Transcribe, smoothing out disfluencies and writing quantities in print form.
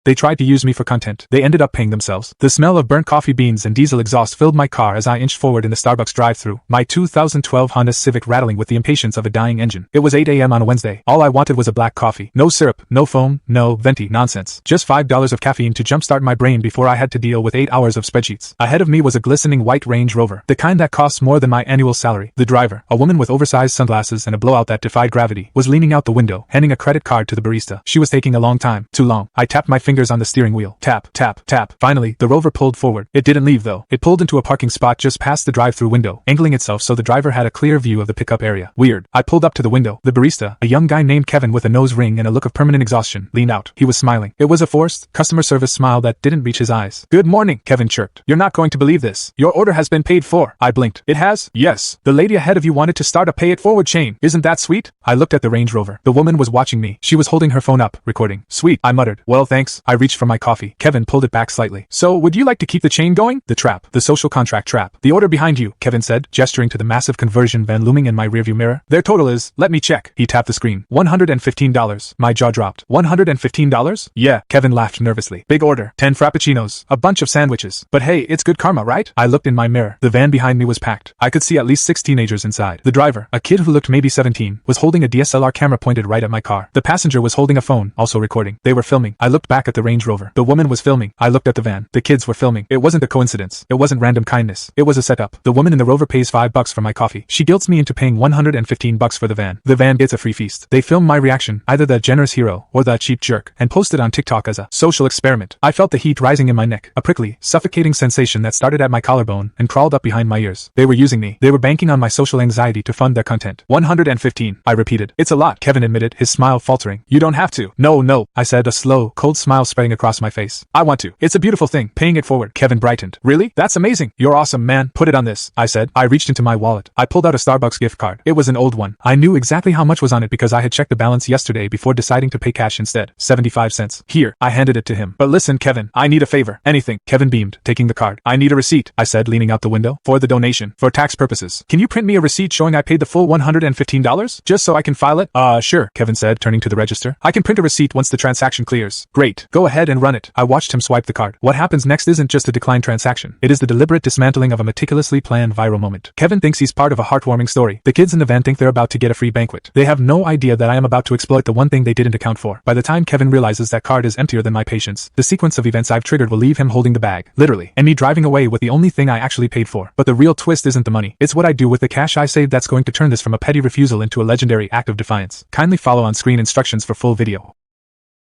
They tried to use me for content. They ended up paying themselves. The smell of burnt coffee beans and diesel exhaust filled my car as I inched forward in the Starbucks drive-thru, my 2012 Honda Civic rattling with the impatience of a dying engine. It was 8 a.m. on a Wednesday. All I wanted was a black coffee. No syrup, no foam, no Venti nonsense. Just $5 of caffeine to jumpstart my brain before I had to deal with 8 hours of spreadsheets. Ahead of me was a glistening white Range Rover, the kind that costs more than my annual salary. The driver, a woman with oversized sunglasses and a blowout that defied gravity, was leaning out the window, handing a credit card to the barista. She was taking a long time. Too long. I tapped my fingers on the steering wheel. Tap, tap, tap. Finally, the Rover pulled forward. It didn't leave though. It pulled into a parking spot just past the drive-thru window, angling itself so the driver had a clear view of the pickup area. Weird. I pulled up to the window. The barista, a young guy named Kevin with a nose ring and a look of permanent exhaustion, leaned out. He was smiling. It was a forced, customer service smile that didn't reach his eyes. "Good morning," Kevin chirped. "You're not going to believe this. Your order has been paid for." I blinked. "It has?" "Yes. The lady ahead of you wanted to start a pay-it-forward chain. Isn't that sweet?" I looked at the Range Rover. The woman was watching me. She was holding her phone up, recording. "Sweet," I muttered. "Well, thanks." I reached for my coffee. Kevin pulled it back slightly. "So, would you like to keep the chain going?" "The trap. The social contract trap." "The order behind you," Kevin said, gesturing to the massive conversion van looming in my rearview mirror. "Their total is, let me check." He tapped the screen. $115. My jaw dropped. $115? "Yeah," Kevin laughed nervously. "Big order. 10 frappuccinos. A bunch of sandwiches. But hey, it's good karma, right?" I looked in my mirror. The van behind me was packed. I could see at least 6 teenagers inside. The driver, a kid who looked maybe 17, was holding a DSLR camera pointed right at my car. The passenger was holding a phone, also recording. They were filming. I looked back at the Range Rover. The woman was filming. I looked at the van. The kids were filming. It wasn't a coincidence. It wasn't random kindness. It was a setup. The woman in the Rover pays $5 for my coffee. She guilts me into paying $115 for the van. The van gets a free feast. They film my reaction, either the generous hero or the cheap jerk, and post it on TikTok as a social experiment. I felt the heat rising in my neck, a prickly, suffocating sensation that started at my collarbone and crawled up behind my ears. They were using me. They were banking on my social anxiety to fund their content. 115, I repeated. "It's a lot," Kevin admitted, his smile faltering. "You don't have to." No, I said, a slow, cold smile spreading across my face. "I want to. It's a beautiful thing, paying it forward." Kevin brightened. "Really? That's amazing. You're awesome, man. Put it on this," I said. I reached into my wallet. I pulled out a Starbucks gift card. It was an old one. I knew exactly how much was on it because I had checked the balance yesterday before deciding to pay cash instead. 75 cents. "Here." I handed it to him. "But listen, Kevin, I need a favor." "Anything." Kevin beamed, taking the card. "I need a receipt," I said, leaning out the window. "For the donation. For tax purposes. Can you print me a receipt showing I paid the full $115? Just so I can file it?" Sure," Kevin said, turning to the register. "I can print a receipt once the transaction clears." "Great. Go ahead and run it." I watched him swipe the card. What happens next isn't just a declined transaction. It is the deliberate dismantling of a meticulously planned viral moment. Kevin thinks he's part of a heartwarming story. The kids in the van think they're about to get a free banquet. They have no idea that I am about to exploit the one thing they didn't account for. By the time Kevin realizes that card is emptier than my patience, the sequence of events I've triggered will leave him holding the bag, literally, and me driving away with the only thing I actually paid for. But the real twist isn't the money. It's what I do with the cash I saved that's going to turn this from a petty refusal into a legendary act of defiance. Kindly follow on screen instructions for full video.